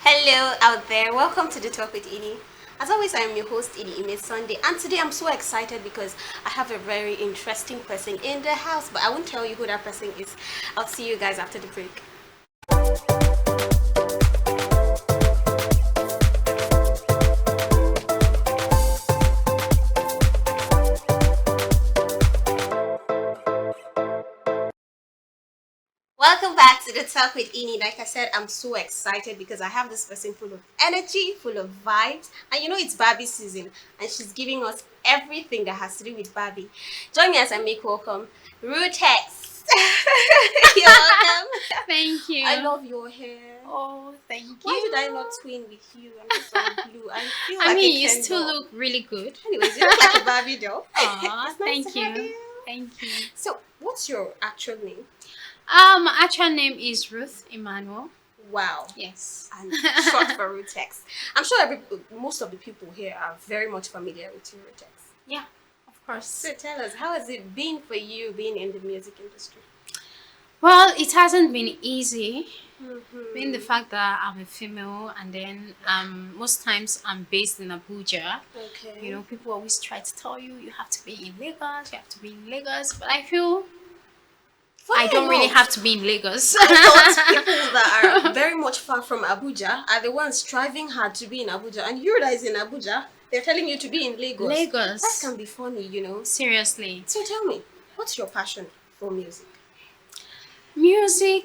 Hello out there, welcome to the Talk with Edie. As always, I am your host Edie Ime Sunday, and today I'm so excited because I have a very interesting person in the house, but I won't tell you who that person is. I'll see you guys after the break. Welcome back to the Talk with Ini. Like I said, I'm so excited because I have this person full of energy, full of vibes, and you know it's Barbie season, and she's giving us everything that has to do with Barbie. Join me as I make welcome Rutex. You're welcome. Thank you. I love your hair. Oh, thank you. Why did I not twin with you? I'm just so blue. I feel I like mean, a you Ken still doll. look really good. Anyways, you look like a Barbie doll. Aw, It's nice thank to have you. Thank you. So, what's your actual name? My actual name is Ruth Emmanuel. Wow. Yes. And short for Rutex. I'm sure most of the people here are very much familiar with you, Rutex. Yeah, of course. So tell us, how has it been for you being in the music industry? Well, it hasn't been easy. Being the Mm-hmm. fact that I'm a female and then most times I'm based in Abuja. Okay. You know, people always try to tell you you have to be in Lagos, you have to be in Lagos, but I feel I Funny don't really enough, have to be in Lagos. I thought people that are very much far from Abuja are the ones striving hard to be in Abuja, and you that is in Abuja, they're telling you to be in Lagos. That Lagos. can be funny, you know. Seriously. So tell me, what's your passion for music? Music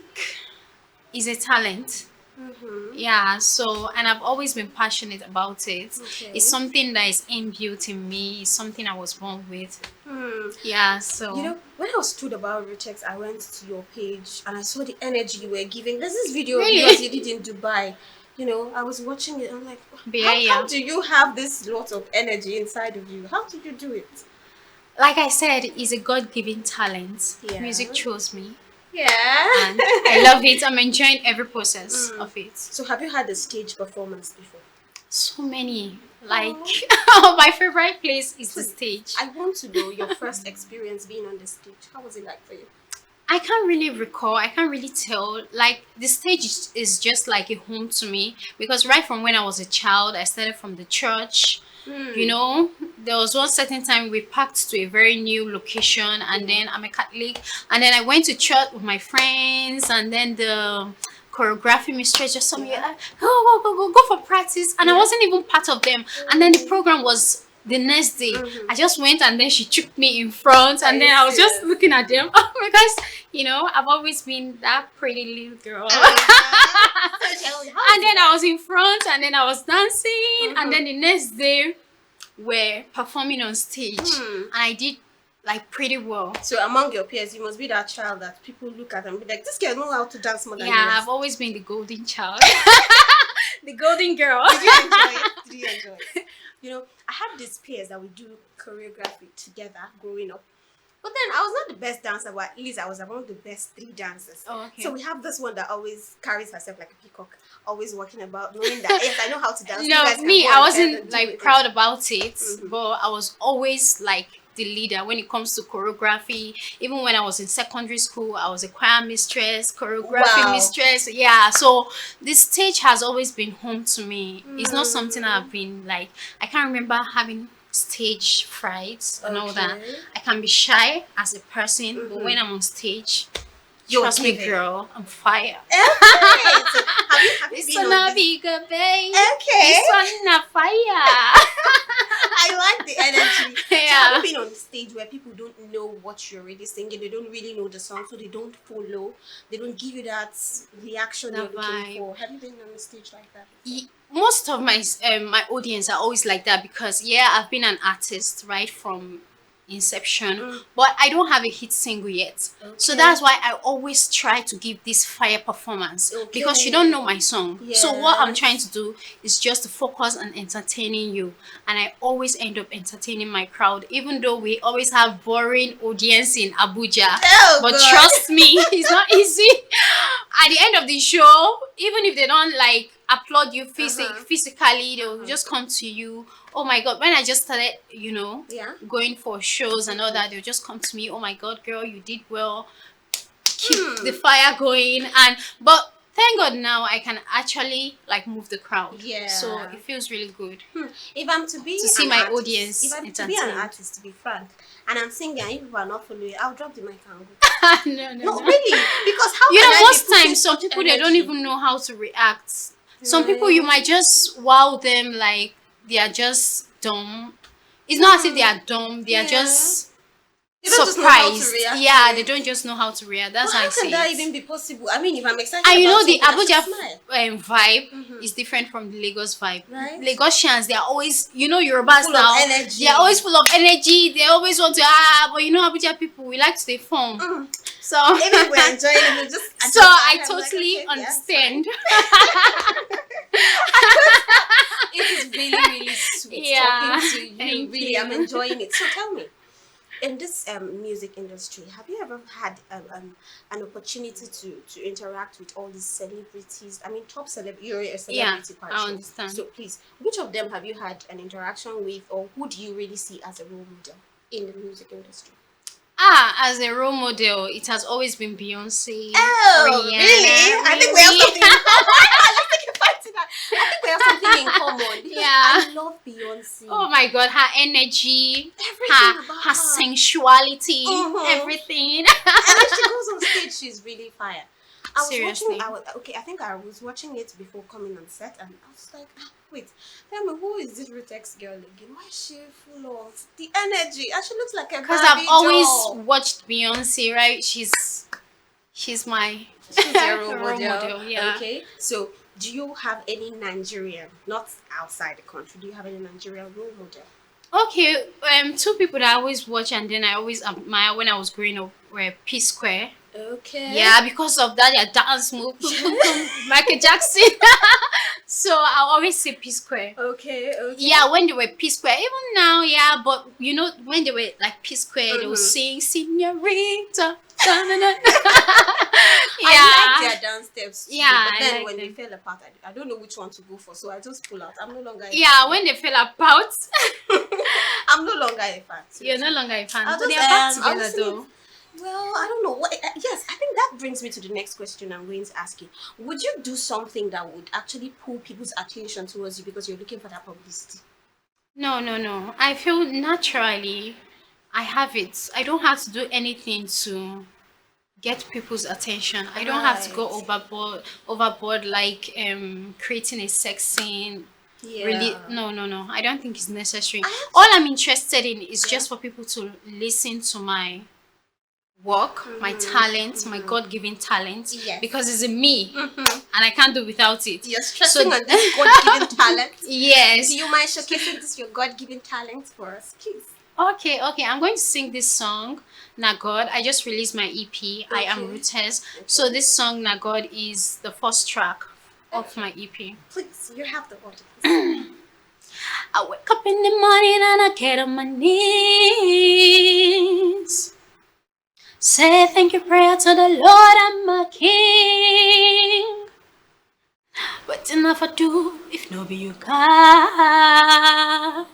is a talent. Mm-hmm. Yeah, so and I've always been passionate about it. Okay. It's something that is inbuilt in me, it's something I was born with. Hmm. Yeah, so You know, when I was told about Rutex, I went to your page and I saw the energy you were giving. There's this video of Really? yours you did in Dubai. You know, I was watching it. I'm like, Yeah, how yeah. do you have this lot of energy inside of you? How did you do it? Like I said, it's a God-given talent. Yeah. Music chose me Yeah. and I love it. I'm enjoying every process of it. So, have you had a stage performance before? So many. Like Oh. my favorite place is the So, stage. I want to know your first experience being on the stage. How was it like for you? I can't really recall. I can't really tell. Like the stage is just like a home to me because right from when I was a child, I started from the church. You know, there was one certain time we packed to a very new location, and then I'm a Catholic, and then I went to church with my friends, and then the choreography mistress just told me, Yeah. go for practice, and I Yeah. wasn't even part of them. And then the program was the next day. Mhm. I just went, and then she took me in front, Are and you then I was just serious? looking at them because you know I've always been that pretty little girl. So tell me, how And then I was in front, and then I was dancing, Mhm. and then the next day we're performing on stage, Hmm. and I did like pretty well. So among your peers, you must be that child that people look at and be like, this girl know how to dance more than the Yeah, rest. I've always been the golden child, the golden girl. Did you enjoy it? Did you enjoy it? You know, I had these peers that we do choreography together growing up. But then I was not the best dancer, but at least I was among the best three dancers. Oh, okay. So we have this one that always carries herself like a peacock, always walking about, knowing that yes, I know how to dance. You No, guys can me, go I ahead and wasn't do like it. proud about it, Mhm. but I was always like the leader when it comes to choreography. Even when I was in secondary school, I was a choir mistress, choreography Wow. mistress. Yeah, so this stage has always been home to me. It's not something Mm. I've been like, I can't remember having stage frights and all that. Okay. I can be shy as a person, but Mhm. when I'm on stage, You're trust me, giving. girl, I'm fire. Okay. So have you This been one on a this? bigger babe. Okay. This one a fire. I like the energy. So have Yeah. you been on stage where people don't know what you're really singing? They don't really know the song, so they don't follow. They don't give you that reaction The you're looking vibe. for. Have you been on a stage like that? Most of my audience are always like that because yeah, I've been an artist right from inception, Mm. but I don't have a hit single yet. So Okay. that's why I always try to give this fire performance because you don't know my song. So what I'm Yes. trying to do is just to focus on entertaining you, and I always end up entertaining my crowd, even though we always have boring audience in Abuja. Oh, But God. trust me, it's not easy. At the end of the show, even if they don't like applaud you physically, they'll just come to you. Oh my God, when I just started, you know, Yeah. going for shows and all that, they'll just come to me. Oh my God, girl, you did well. Keep the fire going. And but thank God now I can actually like move the crowd. Yeah. So it feels really good If I'm to be to see an my artist, audience if I'm to be an entertained. artist, to be frank, and I'm singing, and if people are not following, I'll drop the mic and go. No, no, No, no. really, because how You can know, I most be putting times some such people they don't energy? even know how to react. Some people you might just wow them like they are just dumb. It's not as if they are dumb, they are Yeah. just They don't just know how to surprised. react. Yeah, to they it. don't just know how to react. That's But how I how can say that it. even be possible? I mean, if I'm excited And you about know the something, I Abuja should smile. vibe is different from the Lagos vibe. Right. Lagosians, they are always, you know, Yorubas Full of now. energy. They are always full of energy. They always want to but you know Abuja people, we like to stay fun. So Even we're enjoying it, we just. so I I'm totally like, okay, yeah, understand. it is really, really sweet Yeah, talking to you. thank Really, I'm you. enjoying it. So tell me, in this music industry, have you ever had an opportunity to interact with all these celebrities? I mean, top celebrity. You're a celebrity, quite I sure. understand. So please, which of them have you had an interaction with, or who do you really see as a role model in the music industry? As a role model, it has always been Beyonce. Oh, Rihanna, really? I think we have Riri. something in common. Let's take a fight to that. I think we have something in common. Because Yeah. I love Beyonce. Oh my God, her energy, Everything about her her. sensuality, Mhm. everything. And when she goes on stage, she's really fire. I was Seriously. watching. I think I was watching it before coming on set, and I was like, wait, tell me, who is this Ritex girl again? Why is she full of the energy? And she looks like a Because Barbie I've always doll. watched Beyonce, right? She's my She's your role role model. model, yeah. Okay, so do you have any Nigerian, not outside the country? Do you have any Nigerian role model? Okay, two people that I always watch and then I always admire when I was growing up were P Square. Okay. Yeah, because of that, their dance move, Michael Jackson. So I always say P Square. Okay. Okay. Yeah, when they were P Square, even now, yeah, but you know, when they were like P Square, they would Mhm. sing Senorita. Da-na-na. I like their dance steps too, Yeah, but I then like when them. they fell apart, I don't know which one to go for, so I just pull out. I'm no longer a Yeah, fan. when they fell apart, I'm no longer a fan. you're no longer a fan. I'll But just, they're back I'll together just leave- though. Well, I don't know. Yes, I think that brings me to the next question I'm going to ask you. Would you do something that would actually pull people's attention towards you because you're looking for that publicity? No, no, no. I feel naturally I have it. I don't have to do anything to get people's attention. I don't have to go Right. overboard like creating a sex scene. Yeah. Really, no, no, no. I don't think it's necessary. I All I'm interested in is Yeah. just for people to listen to my work, my talent, my God-given talent, Yes. because it's in me, and I can't do without it. You're stressing So- on this God-given talent. Yes. Do you mind showcasing this your God-given talent for us, please? Okay, okay. I'm going to sing this song, Nagod. I just released my EP, I Am Okay. Rooted. So this song, Nagod, is the first track of my EP. Please, you have the audience. I wake up in the morning and I get on my knees. Say thank you, prayer to the Lord and my King. What enough I do if no be you, God?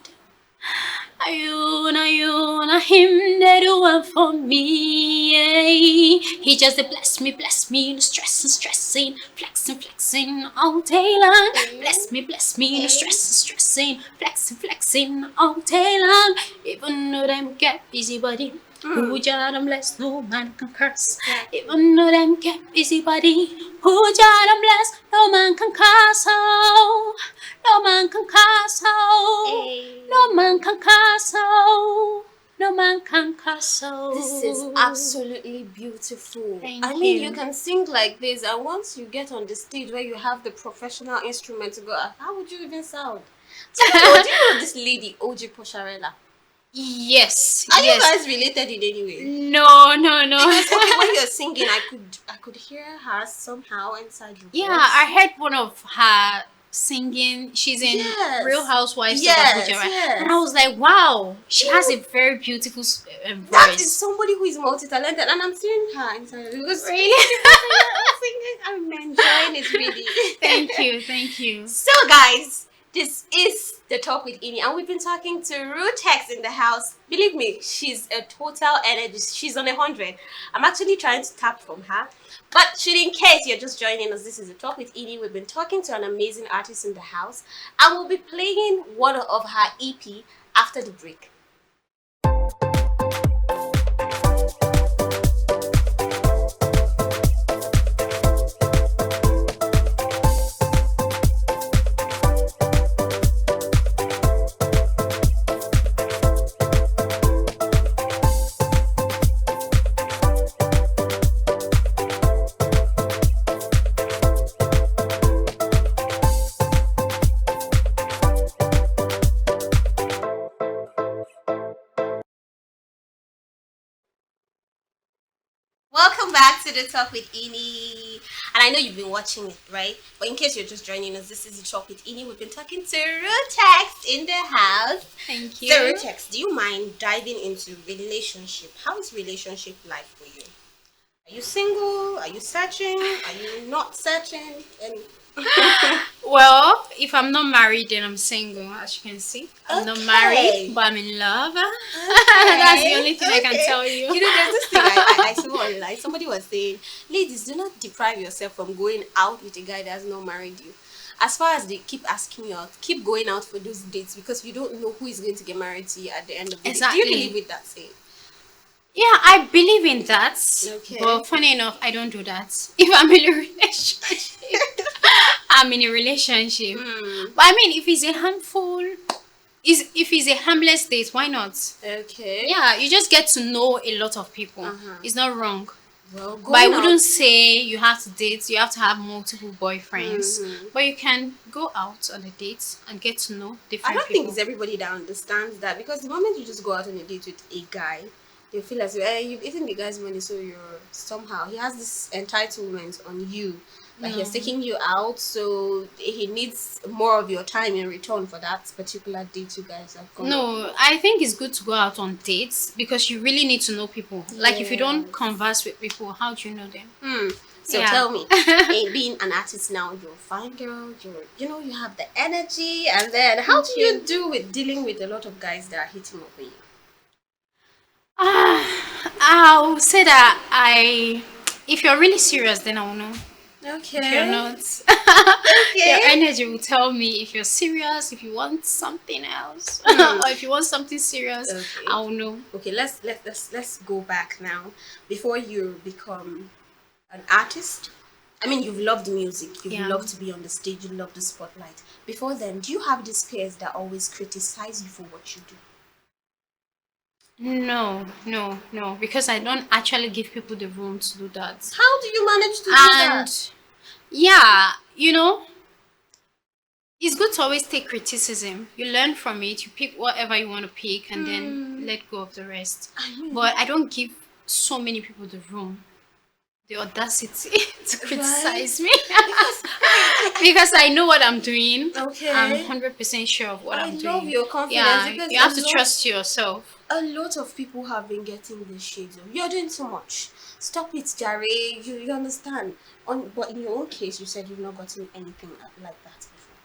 Ayuna, him they do one for me. He just bless me, no stressing, flexing all day long. Bless me, no stressing, flexing all day long. Even though them get busy body, who jar them bless, no man can curse. Even though them get busy body, who jar them bless, no man can curse. Oh, no man can curse. Oh. No man can castle. No man can castle. This is absolutely beautiful. Thank I mean, you. you can sing like this, and once you get on the stage where you have the professional instrument to go, how would you even sound? So, do you know this lady, OG Posharella? Yes. Are yes. you guys related in any way? No, no, no. Because okay, when you're singing, I could hear her somehow inside your Yeah, voice. I heard one of her singing. She's in Yes. Real Housewives Yes, of Abuja, right? yes. And I was like, wow, she has a very beautiful That is voice. somebody who is multi-talented, and I'm seeing her inside because Really? I'm enjoying it really. Thank you, thank you. So, guys, This is the Talk with Ini, and we've been talking to Rutex in the house. Believe me, she's a total energy. She's on 100. I'm actually trying to tap from her. But should in case you're just joining us, this is the Talk with Ini. We've been talking to an amazing artist in the house, and we'll be playing one of her EP after the break. Welcome back to the Talk with Ini. And I know you've been watching it, right? But in case you're just joining us, this is the Talk with Ini. We've been talking to Rutex in the house. Thank you. So Rutex, do you mind diving into relationship? How is relationship life for you? Are you single? Are you searching? Are you not searching? And Well, if I'm not married, then I'm single. As you can see, I'm not Okay. married, but I'm in love. That's the only thing I can tell you. You know, there's this thing I saw online. Somebody was saying, ladies, do not deprive yourself from going out with a guy that has not married you. As far as they keep asking you out, keep going out for those dates because you don't know who is going to get married to you at the end of the day. Exactly. Do you believe with that saying? Yeah, I believe in that. Okay. But funny enough, I don't do that. If I'm in a relationship, I'm in a relationship. Hmm. But I mean, if it's a handful, if it's a harmless date, why not? Okay. Yeah, you just get to know a lot of people. Uh-huh. It's not wrong. Well, But I going wouldn't out- say you have to date, you have to have multiple boyfriends. Mhm. But you can go out on a date and get to know I different don't people. think it's everybody that understands that because the moment you just go out on a date with a guy, they feel as if you've eaten the guy's money, so you're somehow he has this entitlement on you. Like he's No. taking you out, so he needs more of your time in return for that particular date you guys have gone. No, I think it's good to go out on dates because you really need to know people. Like if you don't Yes. converse with people, how do you know them? So Yeah. tell me, being an artist now, you're a fine girl. You have the energy, and then how do Thank you you. do with dealing with a lot of guys that are hitting up on you? I'll say that if you're really serious, then I'll know. Okay. If you're not, Okay. your energy will tell me if you're serious, if you want something else, Mm. or if you want something serious, Okay. I'll know. Okay, let's go back now. Before you become an artist, I mean, you've loved music, you've Yeah. loved to be on the stage, you love the spotlight. Before then, do you have these peers that always criticize you for what you do? No, because I don't actually give people the room to do that. How do you manage to do that? And yeah, it's good to always take criticism. You learn from it, you pick whatever you want to pick, and then let go of the rest. I mean, But I don't give so many people the room, the audacity to criticize me. Because I know what I'm doing. okay. I'm 100% sure of what I I'm love doing. your confidence Yeah, because you have a to lot- trust yourself. A lot of people have been getting the shades of you're doing too much. Stop it, Jare. You understand? But in your own case, you said you've not gotten anything like that before.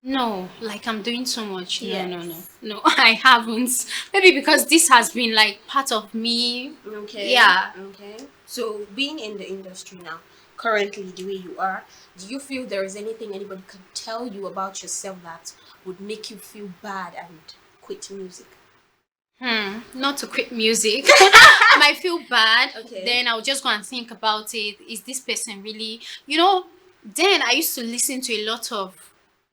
No, like I'm doing so much. Yes. No, I haven't. Maybe because this has been like part of me. Okay. Yeah. Okay. So being in the industry now, currently the way you are, do you feel there is anything anybody could tell you about yourself that would make you feel bad and quit music? Not to quit music. I might feel bad. Okay. Then I'll just go and think about it. Is this person really, then I used to listen to a lot of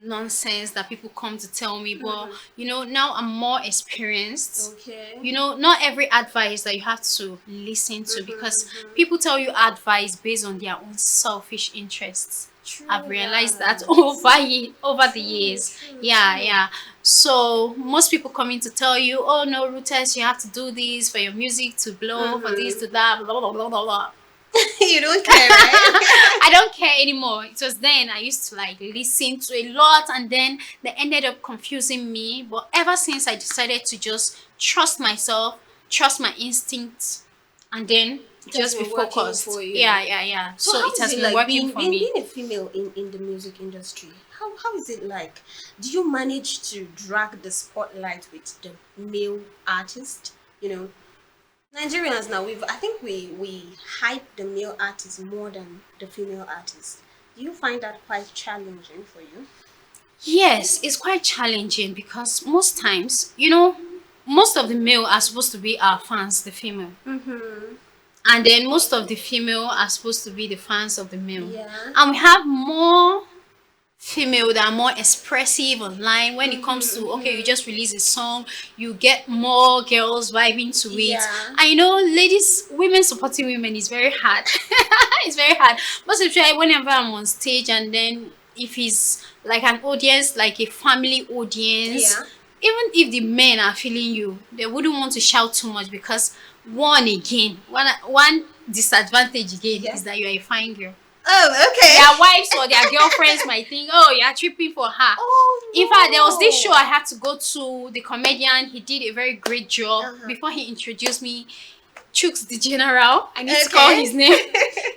nonsense that people come to tell me. But, now I'm more experienced. Okay. Not every advice that you have to listen to because people tell you advice based on their own selfish interests. True I've realized that that. over the years. Yeah. So most people come in to tell you, oh no, Rutes, you have to do this for your music to blow, for this to that, blah blah blah blah blah. You don't care, right? I don't care anymore. It was then I used to like listen to a lot and then they ended up confusing me. But ever since I decided to just trust myself, trust my instincts, and then It has just be been working focused. for you. Yeah. So So how it is has it been like working being for being, me. being a female in the music industry? How is it like? Do you manage to drag the spotlight with the male artist? You know, Nigerians now I think we hype the male artist more than the female artist. Do you find that quite challenging for you? Yes, it's quite challenging because most times, most of the male are supposed to be our fans, the female. Mm-hmm. And then most of the female are supposed to be the fans of the male. Yeah. And we have more female that are more expressive online when it comes to, okay, you Mm-hmm. just release a song, you get more girls vibing to it. Yeah. I know ladies, women supporting women is very hard. It's very hard. Most especially whenever I'm on stage, and then if it's like an audience, like a family audience, Yeah. even if the men are feeling you, they wouldn't want to shout too much because one disadvantage again Yeah. is that you're a fine girl. Oh, okay. Their wives or their girlfriends might think, oh, you're tripping for her. In fact, there was this Oh show I had to go to. The comedian, he did a very great job. Uh-huh. Before he introduced me, Chooks the General, I need to Okay. call his name.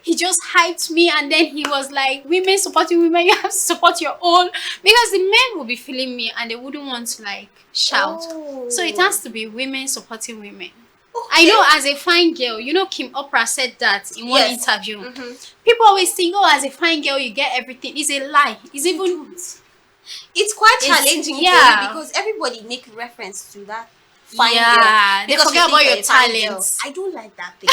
He just hyped me, and then he was like, women supporting women, you have to support your own. Because the men will be feeling me and they wouldn't want to like shout. Oh. So it has to be women supporting women. Okay. I know as a fine girl, Kim Oprah said that in one Yes. interview. Mm-hmm. People always think, oh, as a fine girl, you get everything. It's a lie. It's even It's quite It's- challenging yeah. for you because everybody make reference to that fine Yeah, girl. they Because forget you think about you're your a fine girl. talents. I don't like that thing.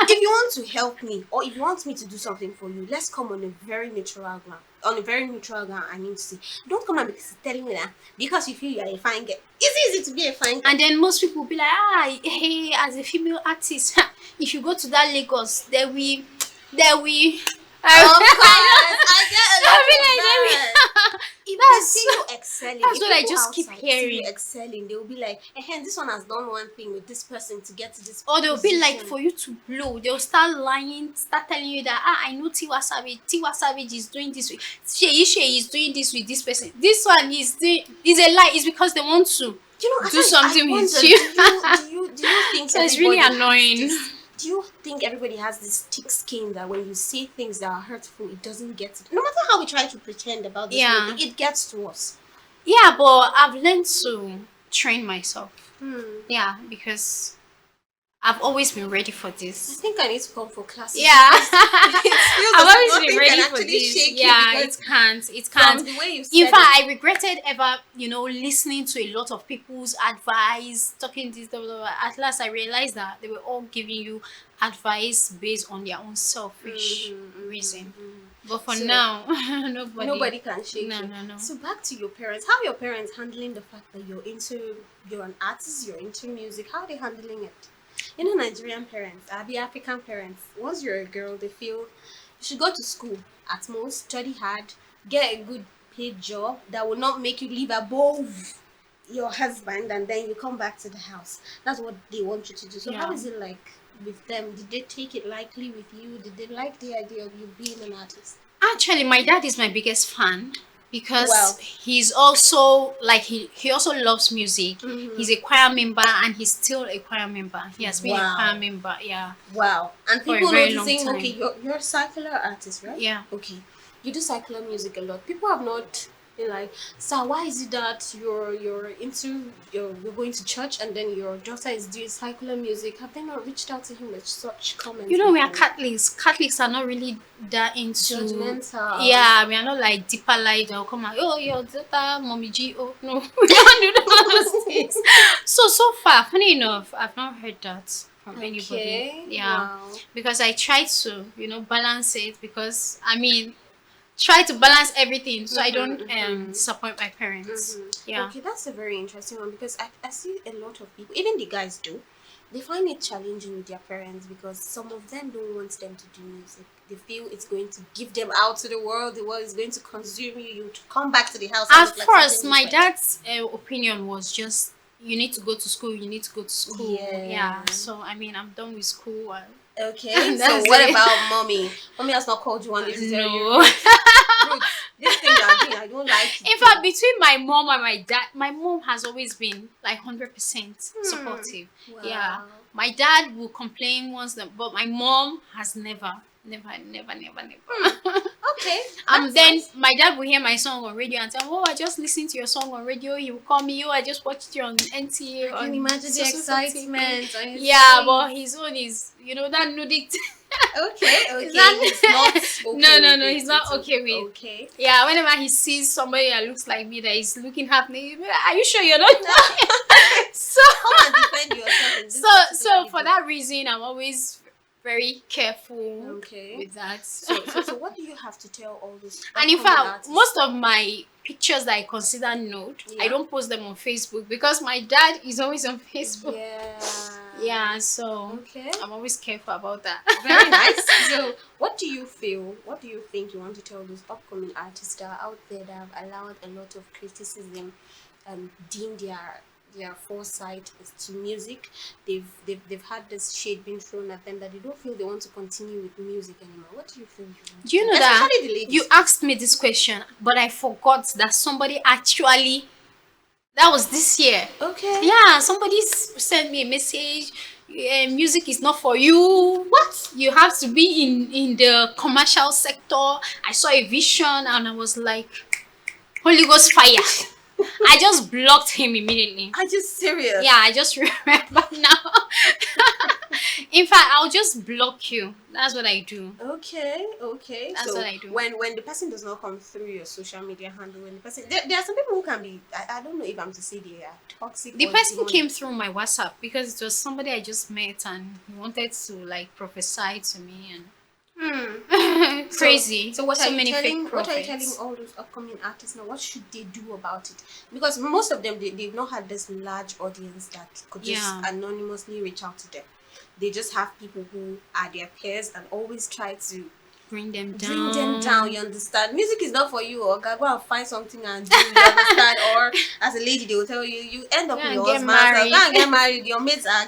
If you want to help me or if you want me to do something for you, let's come on a very neutral ground. On a very neutral ground, I need to say, don't come and be telling me that because you feel you're a fine girl. It's easy to be a fine girl. And then most people will be like, hey, as a female artist, if you go to that Lagos, there we. Of course, I get a lot I feel of like that. If they That's- see you excelling, that's if what I people just keep outside see you hearing. excelling, they will be like, this one has done one thing with this person to get to this. Or they'll be like, position." for you to blow, they'll start lying, start telling you that, I know Tiwa Savage. Tiwa Savage is doing this with Shei is doing this with this person. This one is a lie. It's because they want to. You know, do something I with wonder, you. do you think So it's really everybody has annoying. do you think everybody has this thick skin that when you say things that are hurtful, it doesn't get to, no matter how we try to pretend about this Yeah. whole thing, it gets to us. Yeah, but I've learned to train myself. Yeah, because I've always been ready for I this. think I need to come for classes. Yeah, feels I've as if always nothing been ready can for actually this. shake you Yeah, because it can't. It from can't. the way you said In fact, it. I regretted ever, listening to a lot of people's advice, talking this, blah, blah, blah. At last, I realized that they were all giving you advice based on their own selfish reason. But for So, now, nobody can shake No, you. no. So back to your parents. How are your parents handling the fact that you're an artist, you're into music? How are they handling it? Nigerian parents, the African parents, once you're a girl, they feel you should go to school at most, study hard, get a good paid job that will not make you live above your husband, and then you come back to the house. That's what they want you to do. So how Yeah. is it like with them? Did they take it lightly with you? Did they like the idea of you being an artist? Actually, my dad is my biggest fan because Wow. he's also like he also loves music. Mhm. He's a choir member and he's still a choir member. He has been Wow. a choir member, yeah. Wow. And For a people very long noticing, time. okay, you're a secular artist, right? Yeah. Okay. You do secular music a lot. People have not been like, so why is it that you're going to church and then your daughter is doing secular music? Have they not reached out to him with such comments? We are before? Catholics. Catholics are not really that into Judgmental. Yeah, we are not like deeper light. They'll come out, oh, your daughter, mommy G. Oh, no, we don't do those things. So far, funny enough, I've not heard that from anybody. Okay. Yeah. Wow. Because I try to, balance it because try to balance everything so I don't disappoint my parents. Yeah. Okay, that's a very interesting one because I see a lot of people, even the guys do, they find it challenging with their parents because some of them don't want them to do music. They feel it's going to give them out to the world is going to consume you, you to come back to the house. and At look like first, something my different. dad's opinion was just, you need to go to school, Yeah. Yeah. So, I'm done with school. Okay, so That's what it. about mommy? Mommy has not called you on this. No. Ruth, this thing you're doing, I don't like like to In do? fact, between my mom and my dad, my mom has always been like 100% supportive. Yeah. Wow. My dad will complain once, but my mom has never, never, never, never, never. Okay, that's Then nice. my dad will hear my song on radio and tell, "Oh, I just listened to your song on radio." He will call me, "Oh, I just watched you on NTA I can on imagine the so so TV." excitement on his Yeah, face. but his own is, that nudity. Okay, Is okay. He's not that okay no, with no, it. he's not It's okay with. okay. Yeah, whenever he sees somebody that looks like me that is looking half naked, he'll be like, "Are you sure you're not?" So, Come and defend yourself in this so particular for that reason, I'm always very careful Okay. with that. So what do you have to tell all these And in upcoming fact, artists? most of my pictures that I consider nude, I Yeah. don't post them on Facebook because my dad is always on Facebook. Yeah. Yeah, so Okay. I'm always careful about that. Very nice. So, what do you feel? What do you think you want to tell those upcoming artists that are out there that have allowed a lot of criticism and deem their foresight to music? They've had this shade being thrown at them that they don't feel they want to continue with music anymore. What do you feel? Do you know that Especially the ladies. you asked me this question, but I forgot that somebody actually, that was this year. Okay. Yeah, somebody sent me a message. Music is not for you. What? You have to be in the commercial sector. I saw a vision and I was like, Holy Ghost fire. I just blocked him immediately. Are you serious? Yeah, I just remember now. In fact, I'll just block you. That's what I do. Okay, okay. That's So what I do. when the person does not come through your social media handle, when the person there are some people who can be I don't know if I'm to say they are toxic. The or person demonic. came through my WhatsApp because it was somebody I just met and he wanted to like prophesy to me and crazy. So what so are you many telling? fake What are you prophets. telling all those upcoming artists now? What should they do about it? Because most of them they've not had this large audience that could just Yeah. anonymously reach out to them. They just have people who are their peers and always try to Bring them down. bring them down. You understand? Music is not for you. Or go and find something and do. You understand? Or as a lady, they will tell you you end up Go in and your get husband's house. married. Go and get married. Your mates are.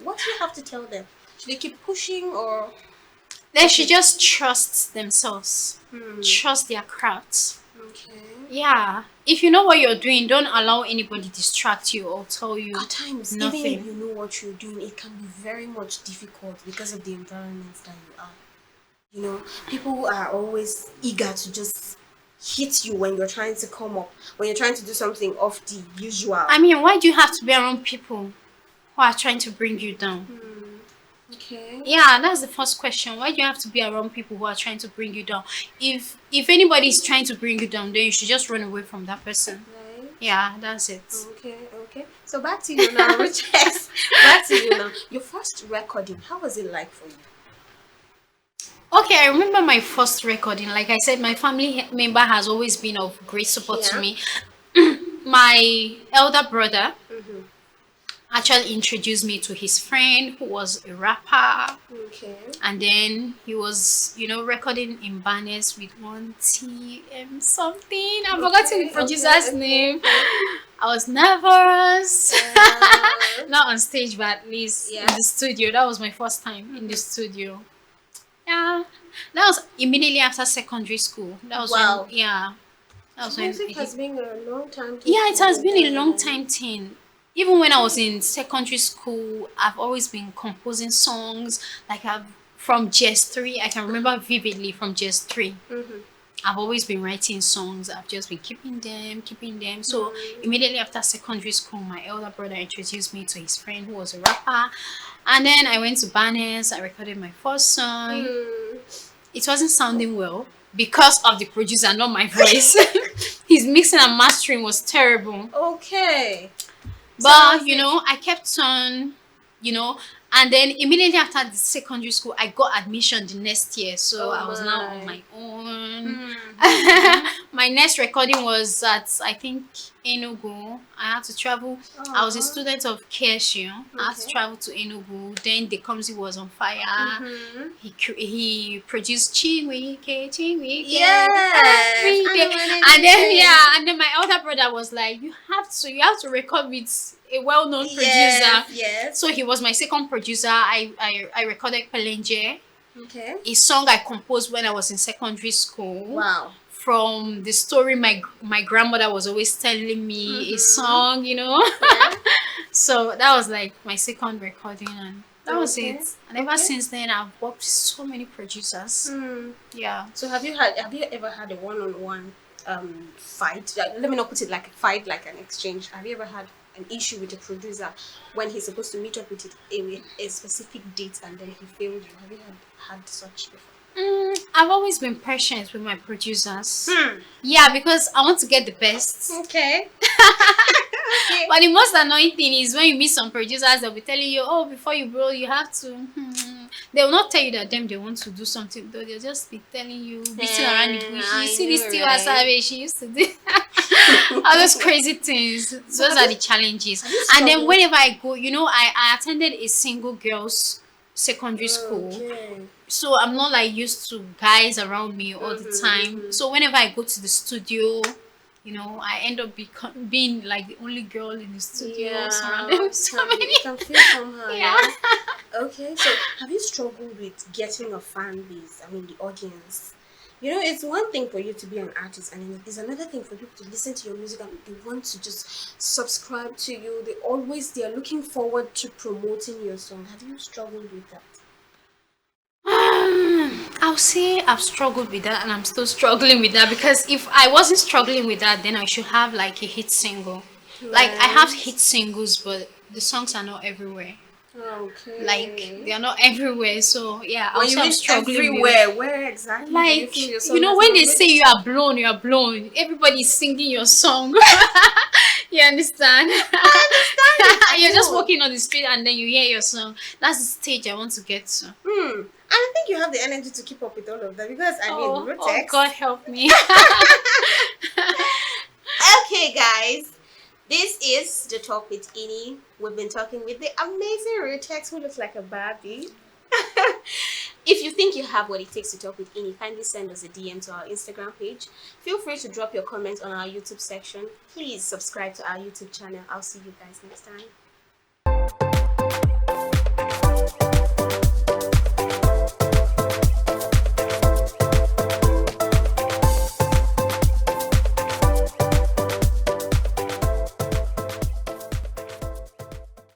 What do you have to tell them? Should they keep pushing or? They should just trust themselves. Hmm. Trust their crafts. Okay. Yeah. If you know what you're doing, don't allow anybody distract you or tell you At times, nothing. even if you know what you're doing, it can be very much difficult because of the environment that you are. People are always eager to just hit you when you're trying to come up, when you're trying to do something off the usual. I mean, why do you have to be around people who are trying to bring you down? Okay. Yeah, that's the first question. Why do you have to be around people who are trying to bring you down? If anybody is trying to bring you down, then you should just run away from that person. Right. Yeah, that's it. Okay. So back to you now, Riches. Back to you now. Your first recording, how was it like for you? Okay, I remember my first recording. Like I said, my family member has always been of great support to Yeah. me. My elder brother actually introduced me to his friend who was a rapper. Okay. And then he was, recording in banners with one TM something. I forgot the producer's name. I was nervous. Not on stage, but at least Yeah. in the studio. That was my first time in the studio. Yeah. That was immediately after secondary school. That was Wow. when, yeah. That was when Music has been a long time. yeah, it has been a long time thing. Even when I was in secondary school, I've always been composing songs. Like from GS3, I can remember vividly from GS3. I've always been writing songs. I've just been keeping them. So immediately after secondary school, my elder brother introduced me to his friend who was a rapper. And then I went to Barnes. I recorded my first song. It wasn't sounding well because of the producer, not my voice. His mixing and mastering was terrible. Okay. But I kept on, and then immediately after the secondary school, I got admission the next year. So I was now on my own. My next recording was at, I think, Enugu. I had to travel. I was a student of KSU. I had to travel to Enugu. Then the Kamsi was on fire. He produced Chinwike. Yes. And then my elder brother was like, you have to record with a well-known producer. Yes. So he was my second producer. I recorded Pelenje, Okay. a song I composed when I was in secondary school. Wow. from the story my grandmother was always telling me, a song, Yeah. So that was like my second recording, and that was it. Okay. And ever Okay. since then, I've worked with so many producers. Hmm. Yeah. So have you ever had a one-on-one fight? Let me not put it like a fight, like an exchange. Have you ever had an issue with a producer when he's supposed to meet up with a specific date and then he failed you? Have you had such before? I've always been patient with my producers. Hmm. Yeah, because I want to get the best. Okay. Okay. But the most annoying thing is when you meet some producers, they'll be telling you, oh, before you roll, you have to. They will not tell you that they want to do something, though. They'll just be telling you, beating around the bush. You I see this know, Tiwa right? Savage, she used to do all those crazy things. Those are the challenges. you And then struggled? whenever I go, I attended a single girls secondary school. Okay. So I'm not like used to guys around me all the time. So whenever I go to the studio, I end up being like the only girl in the studio, Yeah. surrounded with so many. You can feel somehow. Yeah. Okay, so have you struggled with getting a fan base? I mean, the audience. You know, it's one thing for you to be an artist, and it's another thing for people to listen to your music and they want to just subscribe to you. They are looking forward to promoting your song. Have you struggled with that? I'll say I've struggled with that, and I'm still struggling with that, because if I wasn't struggling with that, then I should have like a hit single. Like I have Right. hit singles, but the songs are not everywhere. Okay. Like they are not everywhere. So yeah, I'll when say you I'm mean struggling with it. everywhere, where exactly do you Like, feel your song has when not they say reached? you are blown, everybody's singing your song. You understand? I You're just know. walking on the street and then you hear your song. That's the stage I want to get to. And I think you have the energy to keep up with all of that because I mean, Oh God, Rutex. help me. Okay, guys, this is the talk with Ini. We've been talking with the amazing Rutex who looks like a Barbie. If you think you have what it takes to talk with Ini, kindly send us a DM to our Instagram page. Feel free to drop your comments on our YouTube section. Please subscribe to our YouTube channel. I'll see you guys next time.